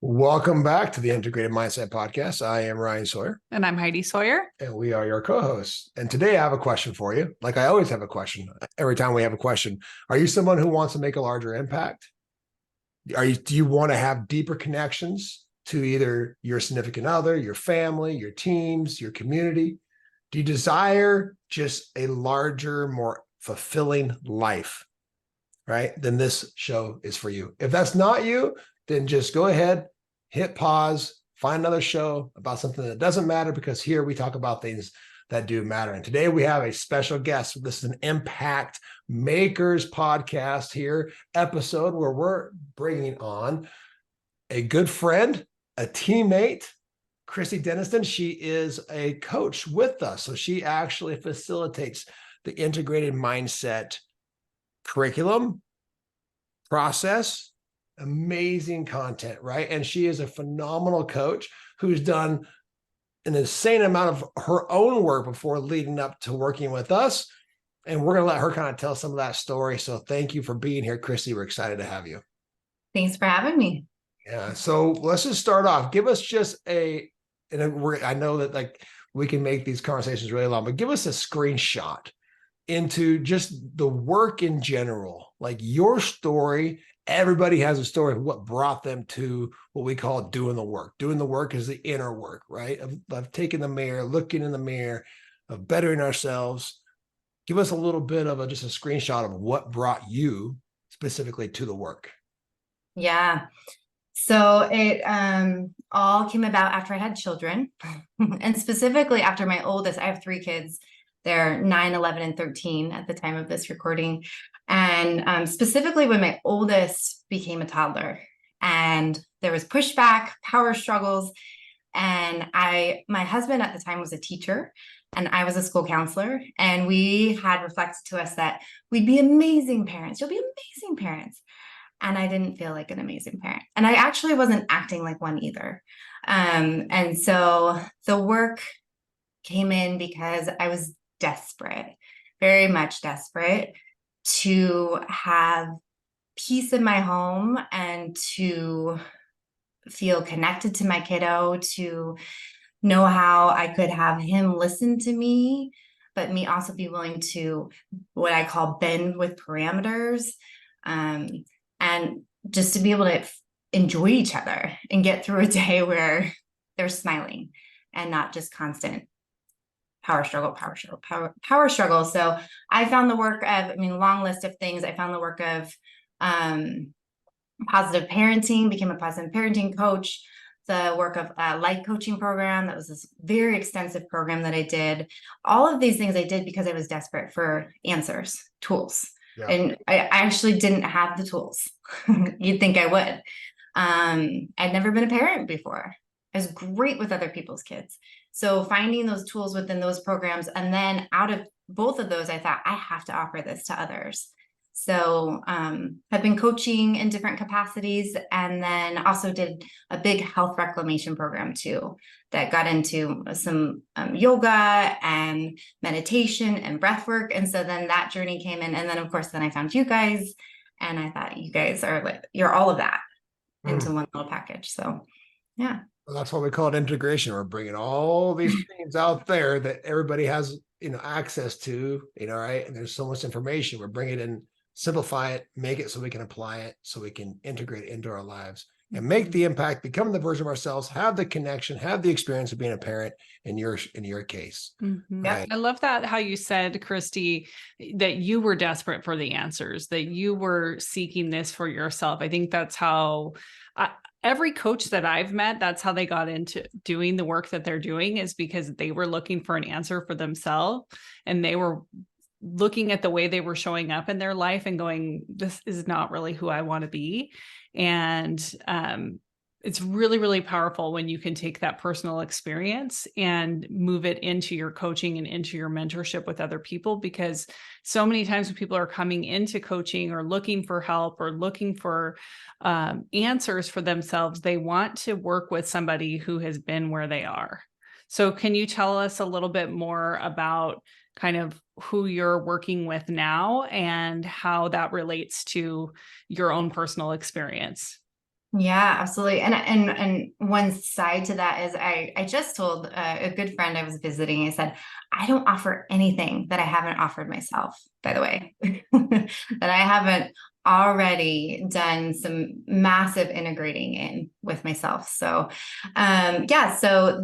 Welcome back to the Integrated Mindset Podcast. I am Ryan Sawyer. And I'm Heidi Sawyer. And we are your co-hosts. And today I have a question for you. Like I always have a question. Every time we have a question. Are you someone who wants to make a larger impact? Do you want to have deeper connections to either your significant other, your family, your teams, your community? Do you desire just a larger, more fulfilling life? Right? Then this show is for you. If that's not you, then just go ahead, hit pause, find another show about something that doesn't matter, because here we talk about things that do matter. And today we have a special guest. This is an Impact Makers podcast here, episode where we're bringing on a good friend, a teammate, Christy Deniston. She is a coach with us. So she actually facilitates the integrated mindset curriculum, process, amazing content, right? And she is a phenomenal coach who's done an insane amount of her own work before leading up to working with us. And we're going to let her kind of tell some of that story. So thank you for being here, Christy. We're excited to have you. Thanks for having me. Yeah. So let's just start off. Give us just I know that like we can make these conversations really long, but give us a screenshot into just the work in general, like your story. Everybody has a story of what brought them to what we call doing the work. Doing the work is the inner work, right? Of taking the mirror, looking in the mirror, of bettering ourselves. Give us a little bit of just a screenshot of what brought you specifically to the work. Yeah. So it all came about after I had children, and specifically after my oldest. I have three kids. They're 9, 11, and 13 at the time of this recording. And specifically when my oldest became a toddler, and there was pushback, power struggles. And my husband at the time was a teacher, and I was a school counselor. And we had reflected to us that we'd be amazing parents. You'll be amazing parents. And I didn't feel like an amazing parent. And I actually wasn't acting like one either. And so the work came in because I was desperate, very much desperate, to have peace in my home and to feel connected to my kiddo, to know how I could have him listen to me, but me also be willing to what I call bend with parameters, and just to be able to enjoy each other and get through a day where they're smiling and not just constant power struggle. So I found the work of, long list of things. I found the work of positive parenting, became a positive parenting coach, the work of a life coaching program. That was this very extensive program that I did. All of these things I did because I was desperate for answers, tools. Yeah. And I actually didn't have the tools. You'd think I would. I'd never been a parent before. I was great with other people's kids. So finding those tools within those programs, and then out of both of those, I thought I have to offer this to others. So I've been coaching in different capacities, and then also did a big health reclamation program too, that got into some yoga and meditation and breath work. And so then that journey came in. And then of course, then I found you guys, and I thought you guys are like, you're all of that into one little package. So yeah. Well, that's why we call it integration. We're bringing all these things out there that everybody has, access to, right? And there's so much information. We're bringing it in, simplify it, make it so we can apply it, so we can integrate it into our lives and make the impact, become the version of ourselves, have the connection, have the experience of being a parent in your case. Mm-hmm. Right? I love that, how you said, Christy, that you were desperate for the answers, that you were seeking this for yourself. I think that's how every coach that I've met, that's how they got into doing the work that they're doing, is because they were looking for an answer for themselves, and they were looking at the way they were showing up in their life and going, this is not really who I want to be. And it's really, really powerful when you can take that personal experience and move it into your coaching and into your mentorship with other people. Because so many times when people are coming into coaching or looking for help or looking for answers for themselves, they want to work with somebody who has been where they are. So can you tell us a little bit more about kind of who you're working with now and how that relates to your own personal experience? Yeah, absolutely. And one side to that is I just told a good friend I was visiting, I said, I don't offer anything that I haven't offered myself, by the way, that I haven't already done some massive integrating in with myself. So yeah, so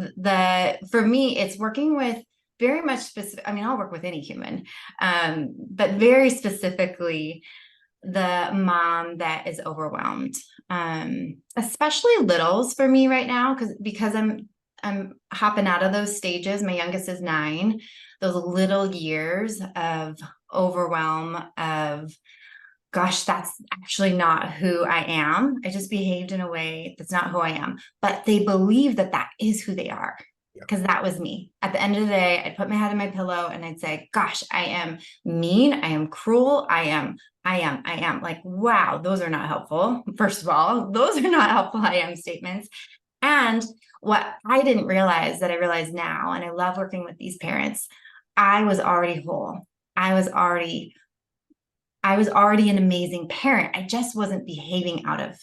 for me, it's working with very much specific, I mean, I'll work with any human, but very specifically the mom that is overwhelmed, especially littles for me right now, because I'm hopping out of those stages. My youngest is 9. Those little years of overwhelm, of gosh, that's actually not who I am. I just behaved in a way that's not who I am. But they believe that that is who they are, Yeah. because that was me. At the end of the day, I'd put my head in my pillow and I'd say, gosh, I am mean. I am cruel. I am. Like, wow, those are not helpful. First of all, those are not helpful I am statements. And what I didn't realize that I realize now, and I love working with these parents, I was already whole. I was already an amazing parent. I just wasn't behaving out of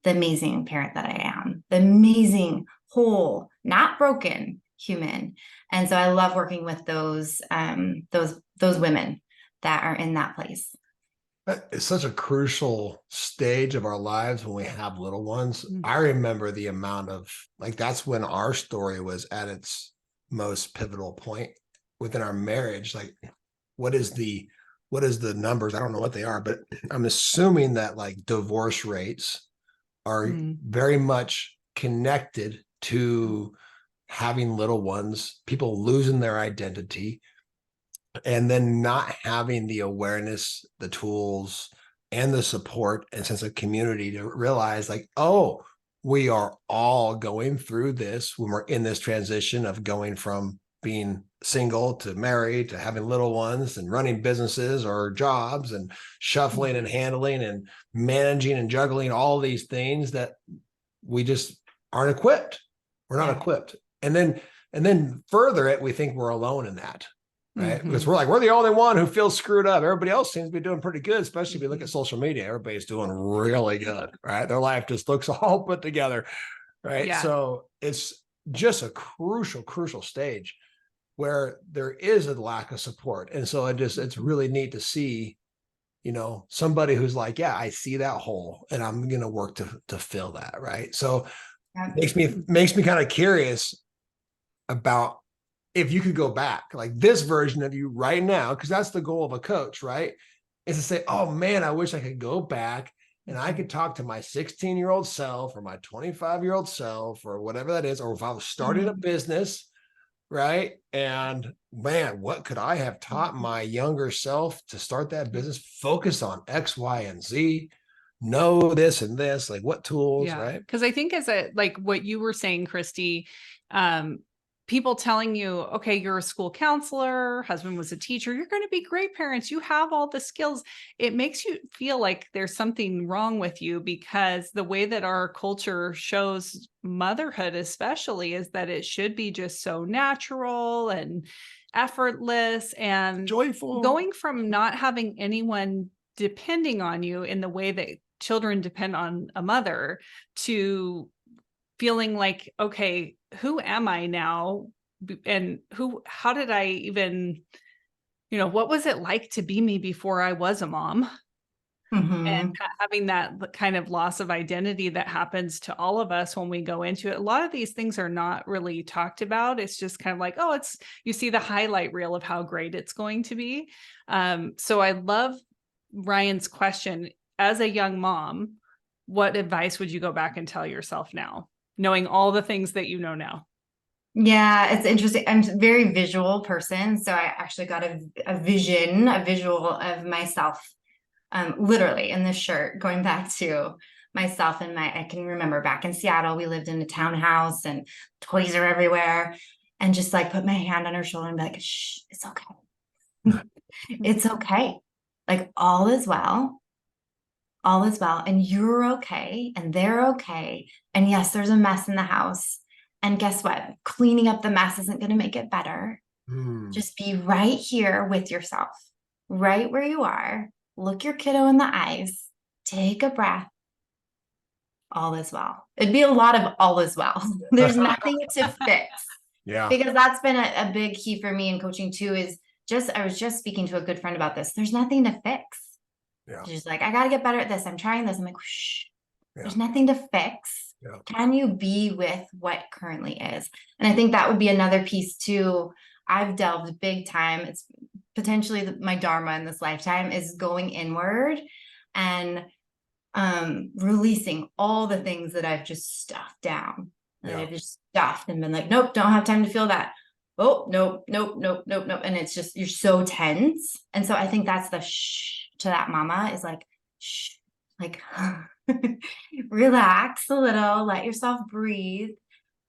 the amazing parent that I am, the amazing, whole, not broken human. And so I love working with those women that are in that place. It's such a crucial stage of our lives when we have little ones. Mm. I remember the amount of, like, that's when our story was at its most pivotal point within our marriage. Like, what is the numbers? I don't know what they are, but I'm assuming that like divorce rates are Mm. very much connected to having little ones, people losing their identity, and then not having the awareness, the tools, and the support and sense of community to realize, like, oh, we are all going through this when we're in this transition of going from being single to married to having little ones and running businesses or jobs and shuffling and handling and managing and juggling all these things that we just aren't equipped. We're not equipped. And then further it, we think we're alone in that. Right. Because we're the only one who feels screwed up. Everybody else seems to be doing pretty good, especially if you look at social media. Everybody's doing really good. Right. Their life just looks all put together. Right. Yeah. So it's just a crucial stage where there is a lack of support. And so it's really neat to see, somebody who's like, yeah, I see that hole and I'm going to work to fill that. Right. So makes me kind of curious about, if you could go back, like this version of you right now, because that's the goal of a coach, right? Is to say, oh man, I wish I could go back and I could talk to my 16-year-old self or my 25-year-old self or whatever that is, or if I was starting a business, right? And man, what could I have taught my younger self to start that business? Focus on X, Y, and Z. Know this and this, like what tools, right? Because I think like what you were saying, Christy, people telling you, okay, you're a school counselor, husband was a teacher, you're going to be great parents, you have all the skills. It makes you feel like there's something wrong with you, because the way that our culture shows motherhood especially is that it should be just so natural and effortless and Joyful. Going from not having anyone depending on you in the way that children depend on a mother to feeling like, okay, who am I now? And how did I even, what was it like to be me before I was a mom? And having that kind of loss of identity that happens to all of us when we go into it. A lot of these things are not really talked about. It's just kind of like, oh, you see the highlight reel of how great it's going to be. So I love Ryan's question. As a young mom, what advice would you go back and tell yourself now, knowing all the things that you know now? Yeah, it's interesting. I'm a very visual person. So I actually got a visual of myself, literally in this shirt, going back to myself and I can remember back in Seattle, we lived in a townhouse and toys are everywhere, and just like put my hand on her shoulder and be like, shh, it's okay. It's okay. Like all is well. All is well. And you're okay. And they're okay. And yes, there's a mess in the house. And guess what? Cleaning up the mess isn't going to make it better. Just be right here with yourself, right where you are. Look your kiddo in the eyes. Take a breath. all is well. It'd be a lot of all is well. There's nothing to fix. Yeah. Because that's been a big key for me in coaching too, is I was just speaking to a good friend about this. There's nothing to fix. Yeah. She's like, I got to get better at this. I'm trying this. I'm like, shh, Yeah. there's nothing to fix. Yeah. Can you be with what currently is? And I think that would be another piece too. I've delved big time. It's potentially my dharma in this lifetime is going inward and releasing all the things that I've just stuffed down. That I've just stuffed and been like, nope, don't have time to feel that. Oh, nope. And it's just, you're so tense. And so I think that's the shh to that mama is like, shh, like relax a little, let yourself breathe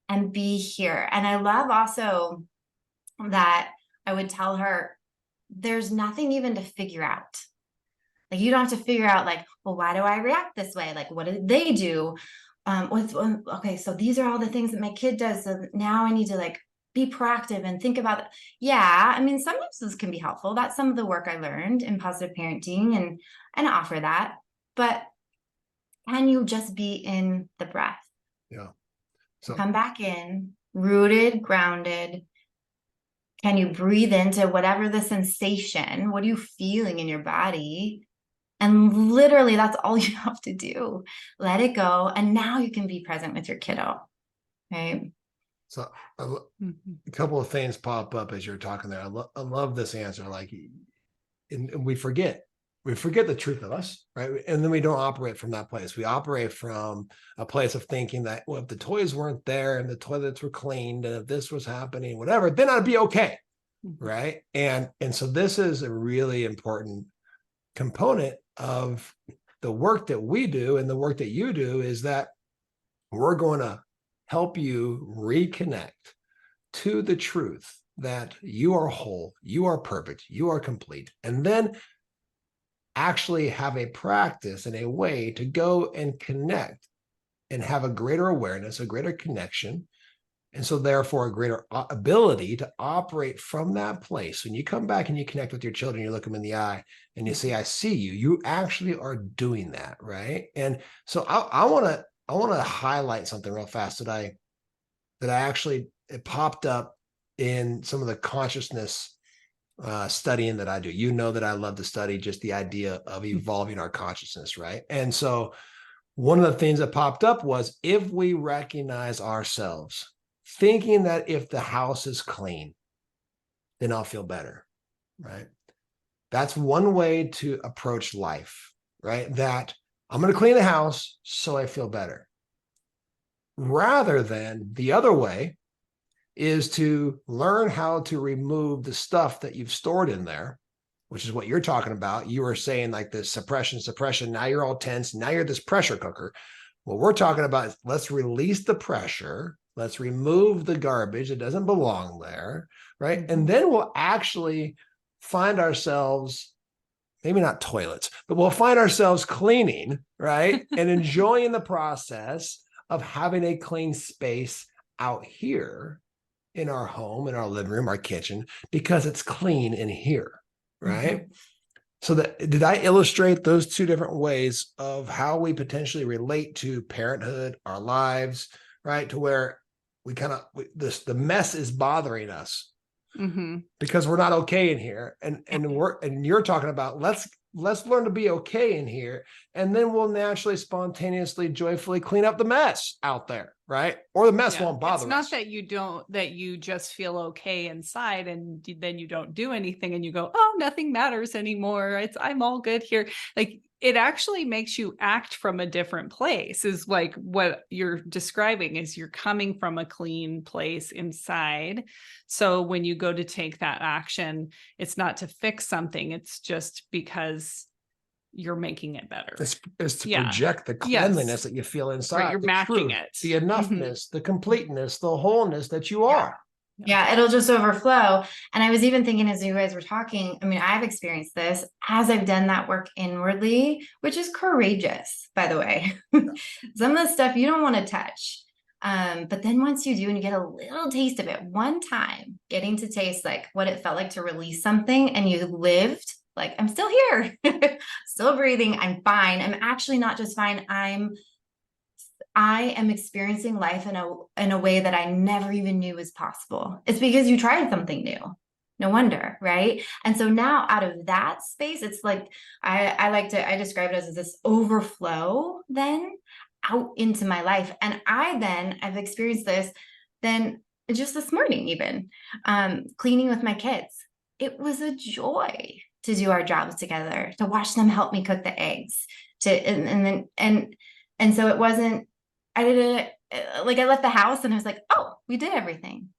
and be here. And I love also that I would tell her, there's nothing even to figure out. Like, you don't have to figure out like, well, why do I react this way? Like, what did they do? Okay, so these are all the things that my kid does. So now I need to like be proactive and think about it. Yeah, I mean, sometimes this can be helpful. That's some of the work I learned in positive parenting and offer that. But can you just be in the breath? Yeah. So come back in, rooted, grounded. Can you breathe into whatever the sensation? What are you feeling in your body? And literally, that's all you have to do. Let it go. And now you can be present with your kiddo. Right. So a couple of things pop up as you're talking there. I love this answer. Like, and we forget the truth of us, right? And then we don't operate from that place. We operate from a place of thinking that, well, if the toys weren't there and the toilets were cleaned and if this was happening, whatever, then I'd be okay. Right. And so this is a really important component of the work that we do and the work that you do, is that we're going to help you reconnect to the truth that you are whole, you are perfect, you are complete, and then actually have a practice and a way to go and connect and have a greater awareness, a greater connection. And so therefore a greater ability to operate from that place. When you come back and you connect with your children, you look them in the eye and you say, I see you, you actually are doing that. Right. And so I want to highlight something real fast that it popped up in some of the consciousness studying that I do. You know that I love to study just the idea of evolving our consciousness. Right. And so one of the things that popped up was, if we recognize ourselves thinking that if the house is clean, then I'll feel better, right? That's one way to approach life, right? That I'm going to clean the house so I feel better. Rather than the other way is to learn how to remove the stuff that you've stored in there, which is what you're talking about. You were saying like this suppression. Now you're all tense. Now you're this pressure cooker. What we're talking about is, let's release the pressure. Let's remove the garbage that doesn't belong there, right? And then we'll actually find ourselves, maybe not toilets, but we'll find ourselves cleaning, right? And enjoying the process of having a clean space out here in our home, in our living room, our kitchen, because it's clean in here, right? So did I illustrate those two different ways of how we potentially relate to parenthood, our lives, right? To where we the mess is bothering us because we're not okay in here. And you're talking about, let's learn to be okay in here. And then we'll naturally, spontaneously, joyfully clean up the mess out there. Right. Or the mess won't bother us. It's not that you just feel okay inside and then you don't do anything and you go, oh, nothing matters anymore. I'm all good here. Like, it actually makes you act from a different place, is like what you're describing, is you're coming from a clean place inside. So when you go to take that action, it's not to fix something. It's just because you're making it better. It's to project the cleanliness that you feel inside. Right, you're matching it. The enoughness, the completeness, the wholeness that you are. Yeah, it'll just overflow. And I was even thinking, as you guys were talking, I mean, I've experienced this as I've done that work inwardly, which is courageous, by the way. Some of the stuff you don't want to touch. But then once you do, and you get a little taste of it one time, getting to taste like what it felt like to release something, and you lived, like, I'm still here, still breathing, I'm fine. I'm actually not just fine, I'm I am experiencing life in a way that I never even knew was possible. It's because you tried something new. No wonder, right? And so now out of that space, it's like I describe it as this overflow then out into my life. And I've experienced this then just this morning, even cleaning with my kids. It was a joy to do our jobs together, to watch them help me cook the eggs, and so it wasn't, I did it like I left the house and I was like, oh, we did everything.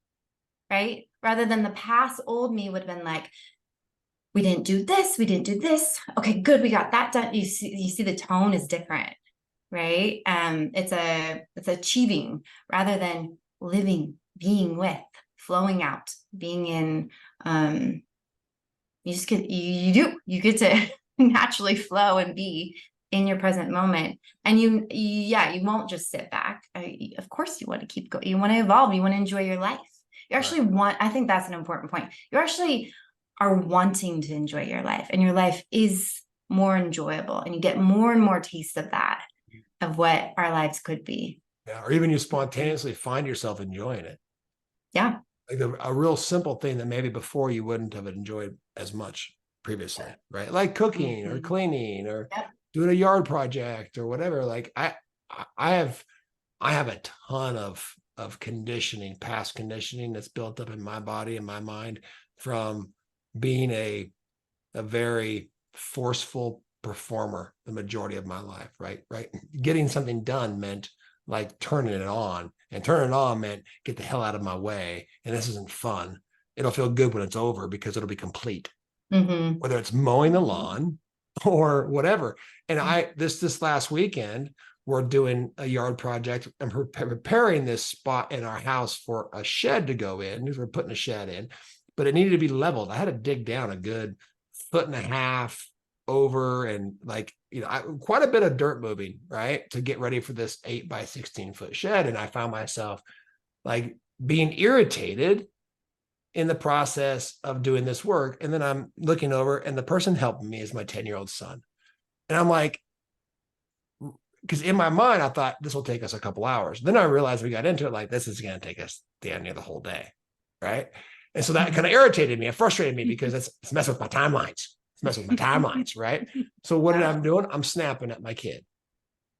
Right. Rather than the past old me would have been like, we didn't do this. We didn't do this. Okay, good. We got that done. You see the tone is different. Right. It's achieving rather than living, being with, flowing out, being in, you get to naturally flow and be in your present moment. And you won't just sit back. Of course you want to keep going. You want to evolve. You want to enjoy your life. You actually I think that's an important point. You actually are wanting to enjoy your life, and your life is more enjoyable, and you get more and more taste of that, of what our lives could be. Yeah. Or even you spontaneously find yourself enjoying it. Yeah. Like a real simple thing that maybe before you wouldn't have enjoyed as much previously, right? Like cooking or cleaning or doing a yard project or whatever. Like I have a ton of past conditioning that's built up in my body and my mind from being a very forceful performer the majority of my life, right? Getting something done meant like turning it on, and turning it on meant get the hell out of my way. And this isn't fun. It'll feel good when it's over because it'll be complete, whether it's mowing the lawn or whatever. And this last weekend, we're doing a yard project and preparing this spot in our house for a shed to go in. We're putting a shed in, but it needed to be leveled. I had to dig down a good 1.5 feet over, and quite a bit of dirt moving, right, to get ready for this 8 by 16 foot shed. And I found myself like being irritated in the process of doing this work. And then I'm looking over, and the person helping me is my 10-year-old son. And I'm like, because in my mind, I thought this will take us a couple hours. Then I realized we got into it like this is going to take us damn near the whole day, right? And so that kind of irritated me and frustrated me because it's messing with my timelines. It's messing with my timelines, right? So what did I'm doing? I'm snapping at my kid,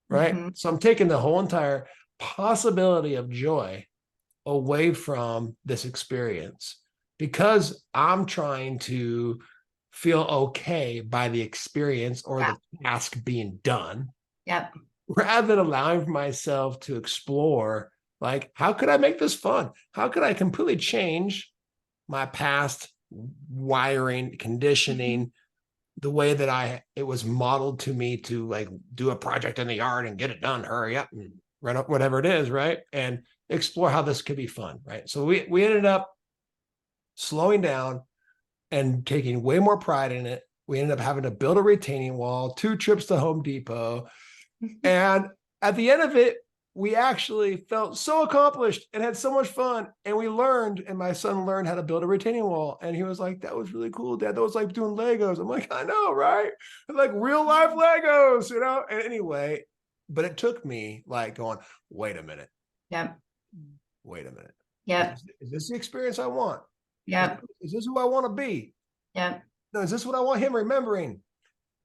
right? So I'm taking the whole entire possibility of joy away from this experience because I'm trying to feel okay by the experience or the task being done. Yep. Rather than allowing myself to explore, like, how could I make this fun? How could I completely change my past wiring, conditioning, the way that it was modeled to me to like do a project in the yard and get it done, hurry up and run up, whatever it is, right? And explore how this could be fun, right? So we ended up slowing down and taking way more pride in it. We ended up having to build a retaining wall, 2 trips to Home Depot. And at the end of it, we actually felt so accomplished and had so much fun. And we learned, and my son learned how to build a retaining wall. And he was like, that was really cool, Dad. That was like doing Legos. I'm like, I know, right? Like real life Legos, you know? And anyway, but it took me like going, wait a minute. Yep. Wait a minute. Yep. Is this the experience I want? Yep. Is this who I want to be? Yep. No, is this what I want him remembering?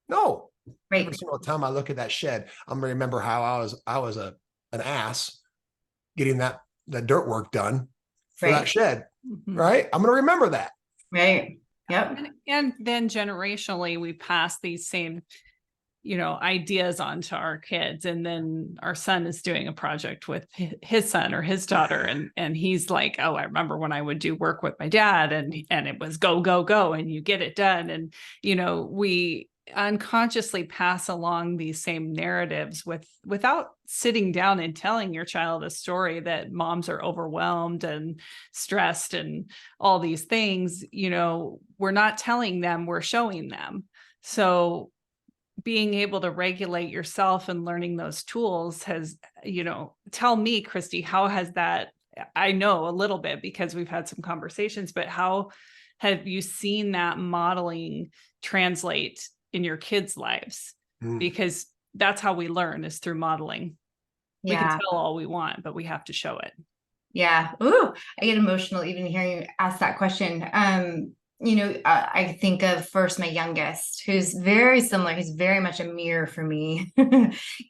No. Right. Every single time I look at that shed, I'm gonna remember how I was an ass getting that dirt work done for that shed. Right. I'm gonna remember that. Right. Yep. And then generationally, we pass these same, ideas onto our kids. And then our son is doing a project with his son or his daughter. And he's like, oh, I remember when I would do work with my dad and it was go, go, go, and you get it done. And, we unconsciously pass along these same narratives without sitting down and telling your child a story that moms are overwhelmed and stressed and all these things. We're not telling them, we're showing them. So being able to regulate yourself and learning those tools has, tell me, Christy, how has that, I know a little bit because we've had some conversations, but how have you seen that modeling translate in your kids' lives? Because that's how we learn, is through modeling. We can Yeah. tell all we want, but we have to show it. Yeah. Ooh, I get emotional even hearing you ask that question. I think of first my youngest, who's very similar. He's very much a mirror for me.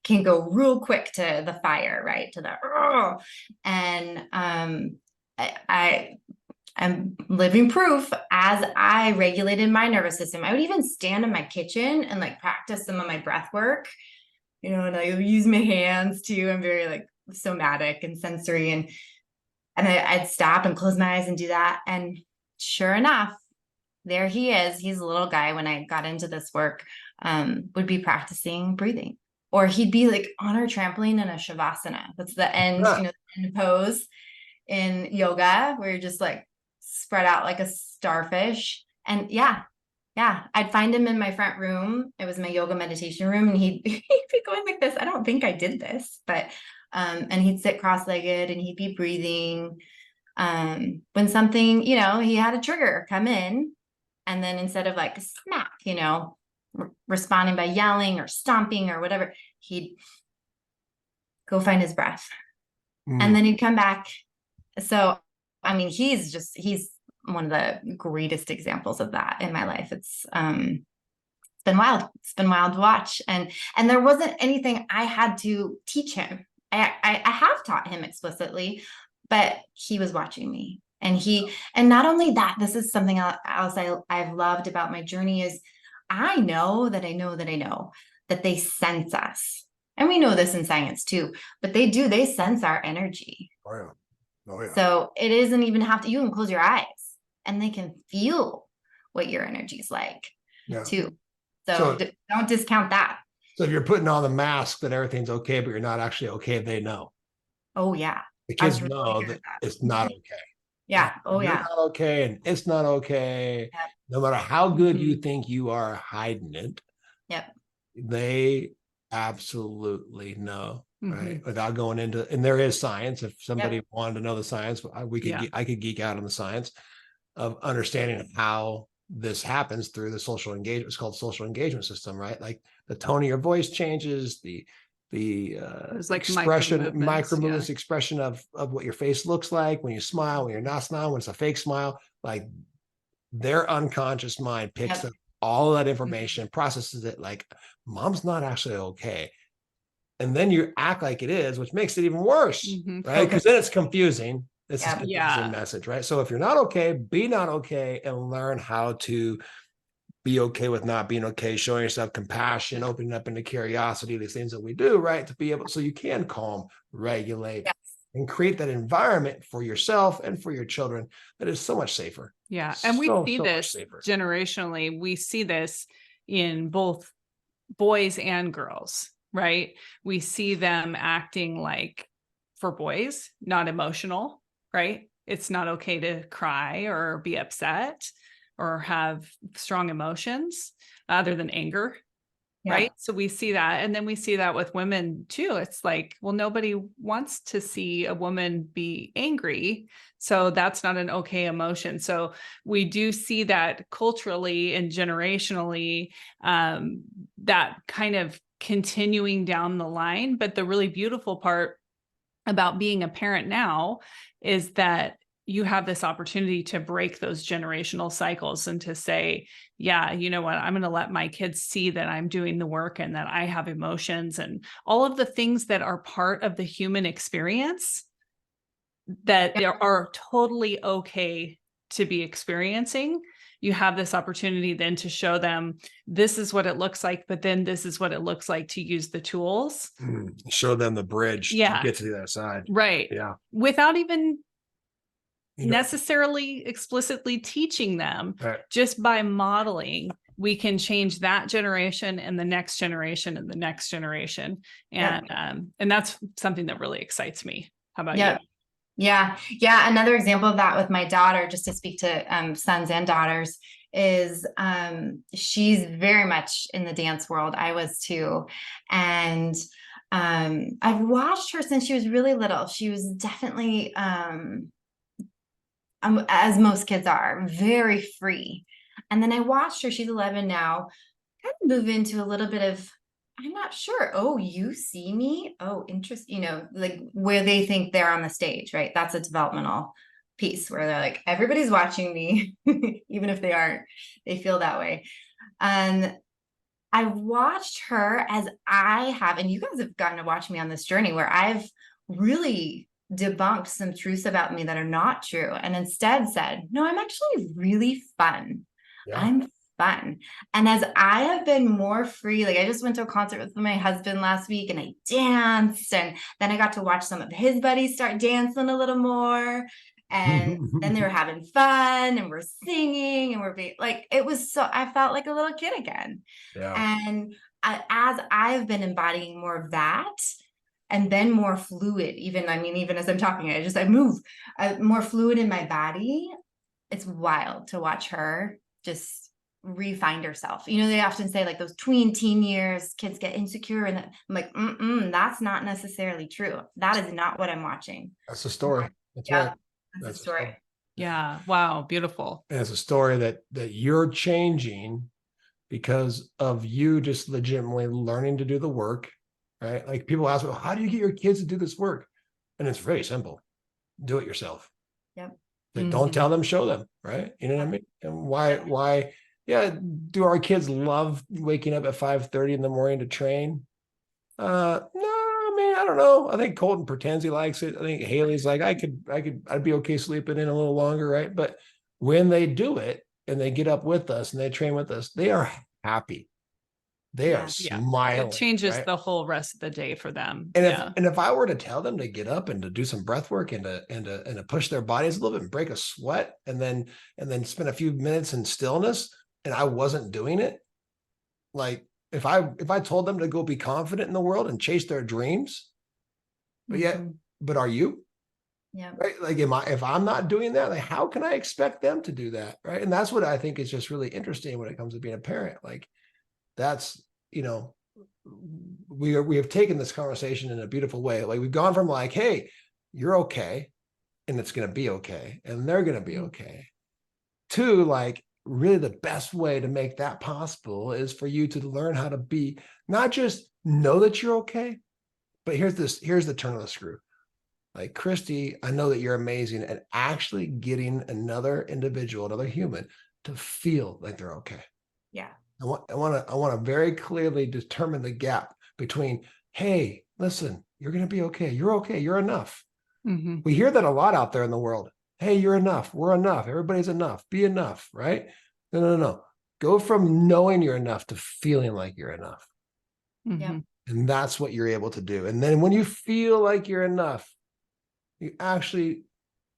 Can go real quick to the fire, right? To the, "Ugh." And I'm living proof as I regulated my nervous system. I would even stand in my kitchen and like practice some of my breath work, and I use my hands too. I'm very like somatic and sensory, and I'd stop and close my eyes and do that. And sure enough, there he is. He's a little guy when I got into this work, would be practicing breathing. Or he'd be like on our trampoline in a shavasana. That's the end, the end pose in yoga, where you're just like spread out like a starfish. And yeah, I'd find him in my front room. It was my yoga meditation room, and he'd be going like this. I don't think I did this, but and he'd sit cross-legged and he'd be breathing. When something, he had a trigger come in, and then instead of like smack, responding by yelling or stomping or whatever, he'd go find his breath. And then he'd come back. So, I mean, he's one of the greatest examples of that in my life. It's been wild. It's been wild to watch. And there wasn't anything I had to teach him. I have taught him explicitly, but he was watching me. And not only that, this is something else I've loved about my journey is I know that they sense us. And we know this in science too, but they sense our energy. Oh yeah. Oh yeah. So it isn't even you can close your eyes and they can feel what your energy's like too. So don't discount that. So if you're putting on the mask that everything's okay, but you're not actually okay, they know. Oh yeah. The kids know that it's not okay. Yeah. Oh You're yeah. not okay, and it's not okay. Yep. No matter how good you think you are hiding it. Yep. They absolutely know, right? Without going into, and there is science. If somebody wanted to know the science, I could geek out on the science of understanding how this happens through the social engagement. It's called social engagement system, right? Like the tone of your voice changes, the like expression, micro yeah. movements, expression of what your face looks like when you smile, when you're not smiling, when it's a fake smile. Like their unconscious mind picks up all of that information, processes it like mom's not actually okay. And then you act like it is, which makes it even worse, right? Because then it's confusing. This is a confusing message, right? So if you're not okay, be not okay and learn how to be okay with not being okay, showing yourself compassion, opening up into curiosity, these things that we do, right? To be able, so you can calm, regulate, and create that environment for yourself and for your children that is so much safer. Yeah. And we see this generationally. We see this in both boys and girls, right? We see them acting like, for boys, not emotional, right? It's not okay to cry or be upset or have strong emotions other than anger, right? So we see that. And then we see that with women too. It's like, well, nobody wants to see a woman be angry. So that's not an okay emotion. So we do see that culturally and generationally, that kind of continuing down the line. But the really beautiful part about being a parent now is that you have this opportunity to break those generational cycles and to say, yeah, you know what, I'm going to let my kids see that I'm doing the work and that I have emotions and all of the things that are part of the human experience that are totally okay to be experiencing. You have this opportunity then to show them this is what it looks like, but then this is what it looks like to use the tools. Show them the bridge to get to the other side. Right. Yeah. Without even necessarily explicitly teaching them, just by modeling, we can change that generation and the next generation and the next generation. And that's something that really excites me. How about you? Yeah. Another example of that with my daughter, just to speak to sons and daughters, is she's very much in the dance world. I was too. And I've watched her since she was really little. She was definitely, as most kids are, very free. And then I watched her, she's 11 now, kind of move into a little bit of I'm not sure. Oh, you see me? Oh, interesting. Like where they think they're on the stage, right? That's a developmental piece where they're like, everybody's watching me, even if they aren't, they feel that way. And I watched her as I have, and you guys have gotten to watch me on this journey where I've really debunked some truths about me that are not true and instead said, no, I'm actually really fun. Yeah. I'm fun. And as I have been more free, like I just went to a concert with my husband last week and I danced, and then I got to watch some of his buddies start dancing a little more. And then they were having fun and we're singing and we're being like, it was so, I felt like a little kid again. Yeah. And as I've been embodying more of that and then more fluid, even as I'm talking, I move more fluid in my body. It's wild to watch her just re-find herself. They often say like those tween teen years, kids get insecure, and I'm like, that's not necessarily true. That is not what I'm watching. That's the story. That's Yeah, right. that's the story. Yeah. Wow. Beautiful. And it's a story that you're changing because of you just legitimately learning to do the work, right? Like people ask, well, how do you get your kids to do this work? And it's very simple. Do it yourself. Yep. Don't tell them, show them, right? You know what I mean? And why, yeah, do our kids love waking up at 5:30 in the morning to train? No, I mean, I don't know. I think Colton pretends he likes it. I think Haley's like, I'd be okay sleeping in a little longer, right? But when they do it and they get up with us and they train with us, they are happy. They are smiling. It changes right? the whole rest of the day for them. And if I were to tell them to get up and to do some breath work and to push their bodies a little bit and break a sweat and then spend a few minutes in stillness, and I wasn't doing it, like if I told them to go be confident in the world and chase their dreams, but are you? Yeah. Right. Like, if I'm not doing that, like, how can I expect them to do that? Right. And that's what I think is just really interesting when it comes to being a parent. Like that's, we have taken this conversation in a beautiful way. Like we've gone from like, hey, you're okay, and it's going to be okay, and they're going to be okay, to like, really the best way to make that possible is for you to learn how to be, not just know that you're okay, but here's the turn of the screw. Like, Christy, I know that you're amazing, and actually getting another individual, another human, to feel like they're okay. Yeah. I want to very clearly determine the gap between, hey, listen, you're going to be okay. You're okay. You're enough. We hear that a lot out there in the world. Hey, you're enough. We're enough. Everybody's enough. Be enough, right? No. Go from knowing you're enough to feeling like you're enough. Yeah. And that's what you're able to do. And then when you feel like you're enough, you actually,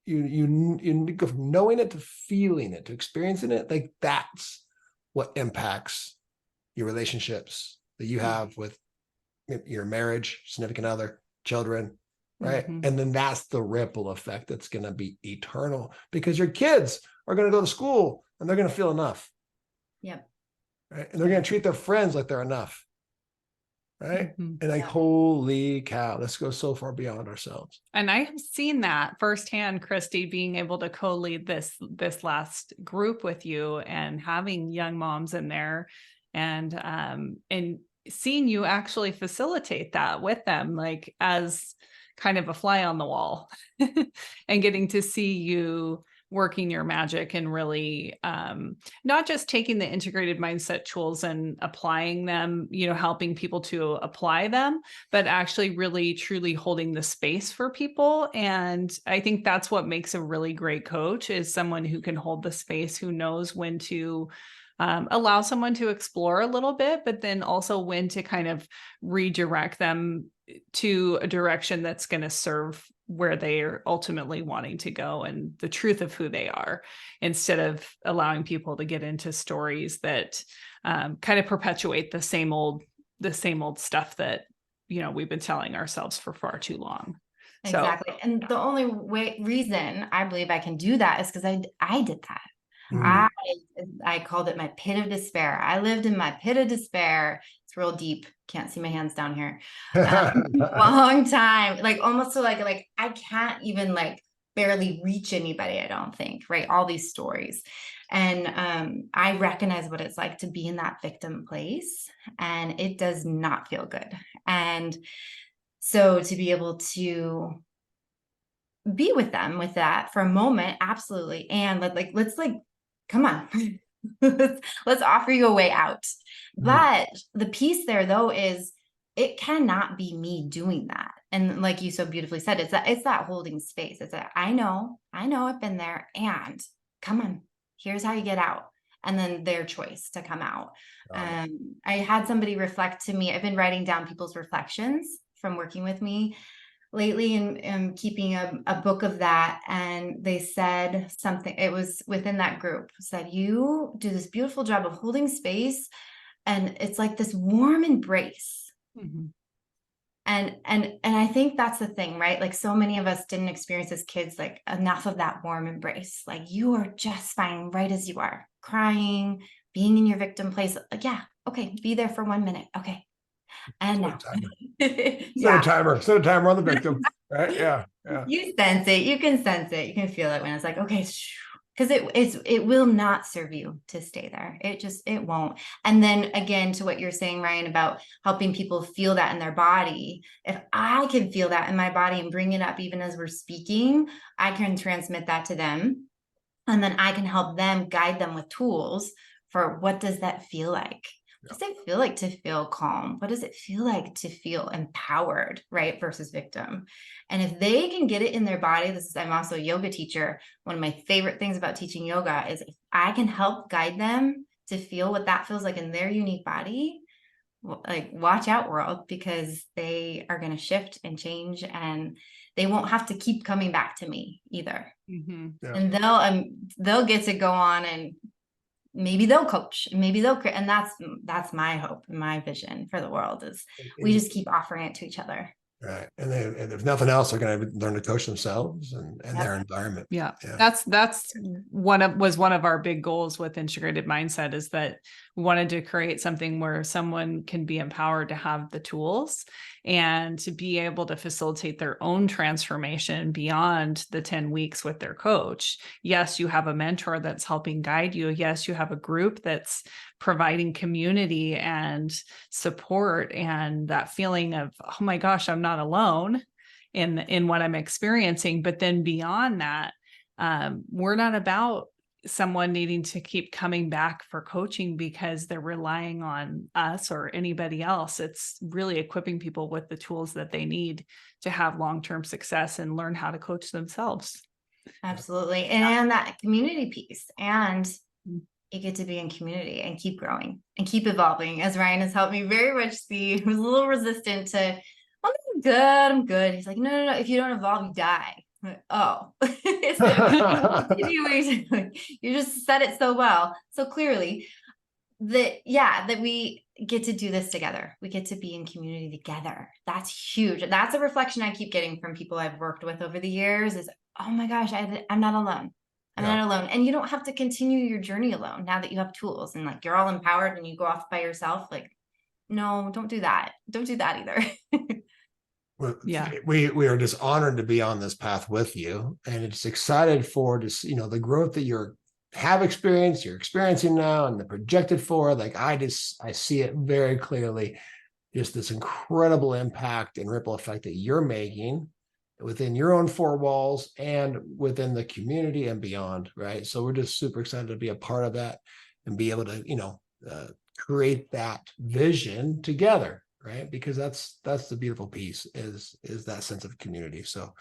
you go from knowing it to feeling it, to experiencing it. Like that's what impacts your relationships that you have with your marriage, significant other, children, right? And then that's the ripple effect that's going to be eternal, because your kids are going to go to school and they're going to feel enough. Yep. Right. And they're going to treat their friends like they're enough. Right. And like, holy cow, let's go so far beyond ourselves. And I have seen that firsthand, Christy, being able to co-lead this last group with you and having young moms in there, and seeing you actually facilitate that with them, like as kind of a fly on the wall, and getting to see you working your magic and really not just taking the integrated mindset tools and applying them, helping people to apply them, but actually really truly holding the space for people. And I think that's what makes a really great coach, is someone who can hold the space, who knows when to allow someone to explore a little bit, but then also when to kind of redirect them to a direction that's going to serve where they are ultimately wanting to go and the truth of who they are, instead of allowing people to get into stories that kind of perpetuate the same old stuff that, we've been telling ourselves for far too long. Exactly. So, and the only reason I believe I can do that is because I did that. I called it my pit of despair. I lived in my pit of despair. It's real deep. Can't see my hands down here. Long time, like almost to like I can't even like barely reach anybody, I don't think, right? All these stories. And I recognize what it's like to be in that victim place, and it does not feel good. And so to be able to be with them with that for a moment, absolutely. And let's come on. let's offer you a way out. But the piece there though is it cannot be me doing that. And like you so beautifully said, it's that holding space. It's that I know I've been there, and come on, here's how you get out. And then their choice to come out. I had somebody reflect to me. I've been writing down people's reflections from working with me lately, and keeping a book of that. And they said something, it was within that group, said, you do this beautiful job of holding space, and it's like this warm embrace. Mm-hmm. And I think that's the thing, right? Like so many of us didn't experience as kids, like enough of that warm embrace. Like you are just fine right as you are, crying, being in your victim place. Like, yeah, okay, be there for 1 minute. Okay. And now. Set a timer on the victim, right? Yeah. You sense it. You can sense it. You can feel it when it's like, okay, because it will not serve you to stay there. It won't. And then again, to what you're saying, Ryan, about helping people feel that in their body. If I can feel that in my body and bring it up even as we're speaking, I can transmit that to them. And then I can help them, guide them with tools for what does that feel like? What does it feel like to feel calm? What does it feel like to feel empowered, right? Versus victim. And if they can get it in their body, I'm also a yoga teacher. One of my favorite things about teaching yoga is if I can help guide them to feel what that feels like in their unique body, like watch out, world, because they are going to shift and change, and they won't have to keep coming back to me either. Mm-hmm. Yeah. And they'll get to go on, and maybe they'll coach, maybe they'll create. And that's my hope and my vision for the world is we just keep offering it to each other. Right. And if nothing else, they're going to learn to coach themselves and their environment. Yeah. That's one of our big goals with integrated mindset, is that we wanted to create something where someone can be empowered to have the tools and to be able to facilitate their own transformation beyond the 10 weeks with their coach. Yes, you have a mentor that's helping guide you. Yes, you have a group that's providing community and support, and that feeling of, oh my gosh, I'm not alone in what I'm experiencing. But then beyond that, we're not about someone needing to keep coming back for coaching because they're relying on us or anybody else. It's really equipping people with the tools that they need to have long-term success and learn how to coach themselves. Absolutely. And that community piece, and you get to be in community and keep growing and keep evolving, as Ryan has helped me very much see. He was a little resistant to, oh, I'm good. He's like, no. If you don't evolve, you die. Like, oh, you just said it so well. So clearly that we get to do this together. We get to be in community together. That's huge. That's a reflection I keep getting from people I've worked with over the years is, oh my gosh, I'm not alone. I'm not alone. And you don't have to continue your journey alone now that you have tools and like you're all empowered and you go off by yourself. Like, no, don't do that. Don't do that either. Yeah, we are just honored to be on this path with you, and it's excited for just the growth that you're experiencing now, and the projected for. Like I see it very clearly, just this incredible impact and ripple effect that you're making within your own four walls and within the community and beyond. Right, so we're just super excited to be a part of that and be able to create that vision together. Right. Because that's the beautiful piece is that sense of community. So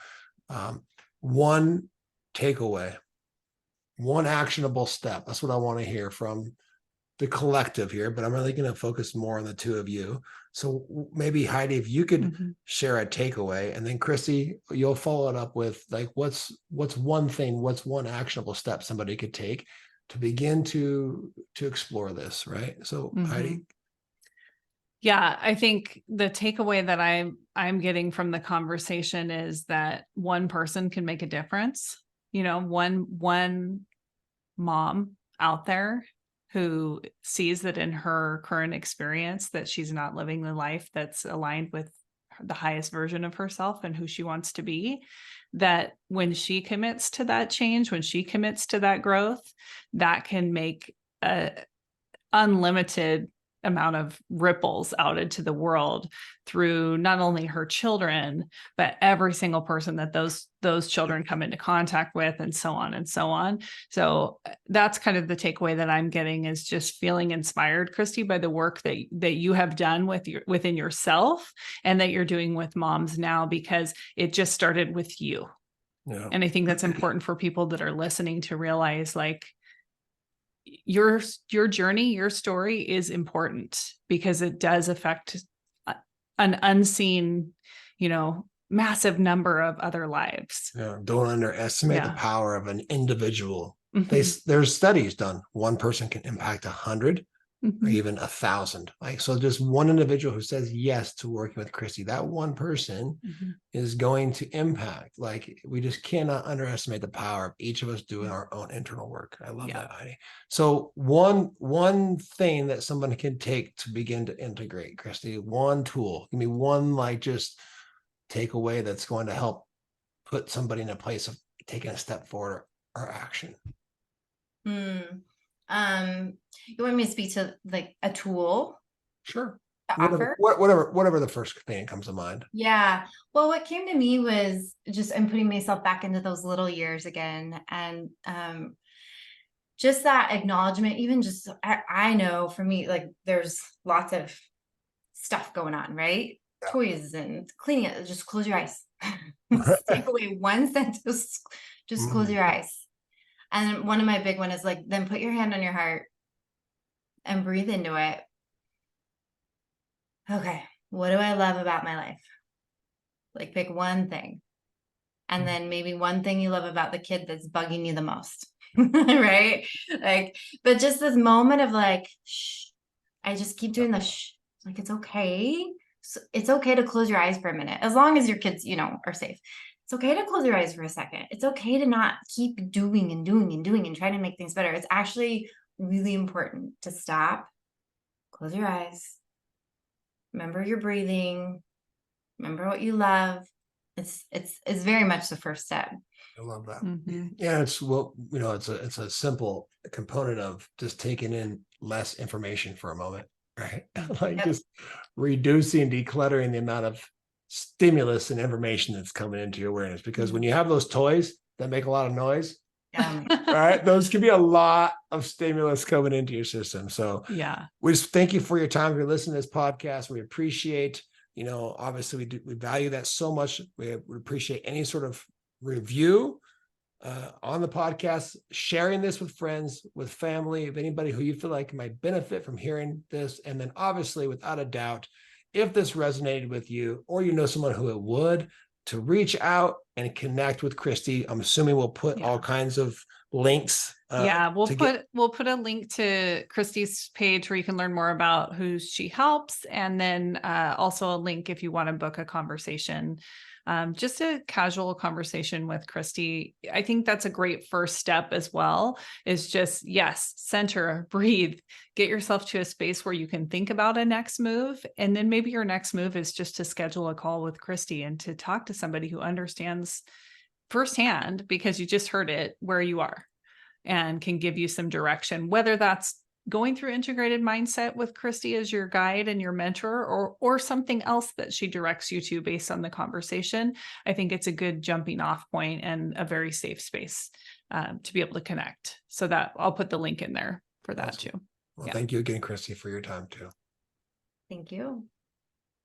one takeaway, one actionable step. That's what I want to hear from the collective here, but I'm really going to focus more on the two of you. So maybe Heidi, if you could share a takeaway, and then Christy, you'll follow it up with like, what's one thing, what's one actionable step somebody could take to begin to explore this. Right. So Heidi. Yeah, I think the takeaway that I'm getting from the conversation is that one person can make a difference. One mom out there who sees that in her current experience that she's not living the life that's aligned with the highest version of herself and who she wants to be, that when she commits to that change, when she commits to that growth, that can make a unlimited amount of ripples out into the world through not only her children, but every single person that those children come into contact with, and so on and so on. So that's kind of the takeaway that I'm getting, is just feeling inspired, Christy, by the work that you have done within yourself, and that you're doing with moms now, because it just started with you. Yeah. And I think that's important for people that are listening to realize, like, your journey, your story is important, because it does affect an unseen, massive number of other lives. Yeah. Don't underestimate the Yeah. power of an individual. Mhm. There's studies done. One person can impact 100 or Mhm. even 1,000. Like, so just one individual who says yes to working with Christy, that one person Mhm. is going to impact. Like, we just cannot underestimate the power of each of us doing Yeah. our own internal work. I love Yeah. that, Heidi. So one thing that someone can take to begin to integrate, Christy, one tool, give me one, like, just takeaway that's going to help put somebody in a place of taking a step forward or action. You want me to speak to like a tool Sure. to offer? Whatever the first thing that comes to mind. Yeah. Well, what came to me was just, I'm putting myself back into those little years again. And just that acknowledgement, even just, I know for me, like, there's lots of stuff going on, right? Yeah. Toys and cleaning it. Just close your eyes. Just take away one sentence. Just close your eyes. And one of my big one is like, then put your hand on your heart and breathe into it. Okay, what do I love about my life? Like, pick one thing. And then maybe one thing you love about the kid that's bugging you the most. Right? Like, but just this moment of like, shh. I just keep doing the shh. Like, it's okay. So it's okay to close your eyes for a minute, as long as your kids, are safe. It's okay to close your eyes for a second. It's okay to not keep doing and doing and doing and trying to make things better. It's actually really important to stop, close your eyes, remember your breathing, remember what you love. It's very much the first step. I love that. Mhm. Yeah, it's it's a simple component of just taking in less information for a moment, right? Like, Yep. just reducing, decluttering the amount of stimulus and information that's coming into your awareness. Because when you have those toys that make a lot of noise, right, those can be a lot of stimulus coming into your system. So Yeah. we just thank you for your time. If you're listening to this podcast, we appreciate, obviously we value that so much. We would appreciate any sort of review on the podcast, sharing this with friends, with family, of anybody who you feel like might benefit from hearing this. And then obviously, without a doubt, if this resonated with you, or someone who it would, to reach out and connect with Christy. I'm assuming we'll put all kinds of links. We'll put a link to Christy's page where you can learn more about who she helps, and then also a link if you want to book a conversation, just a casual conversation with Christy. I think that's a great first step as well, is just, yes, center, breathe, get yourself to a space where you can think about a next move. And then maybe your next move is just to schedule a call with Christy and to talk to somebody who understands firsthand, because you just heard it, where you are, and can give you some direction, whether that's going through integrated mindset with Christy as your guide and your mentor, or something else that she directs you to based on the conversation. I think it's a good jumping off point and a very safe space to be able to connect. So that I'll put the link in there for that too. Well, thank you again, Christy, for your time too. Thank you.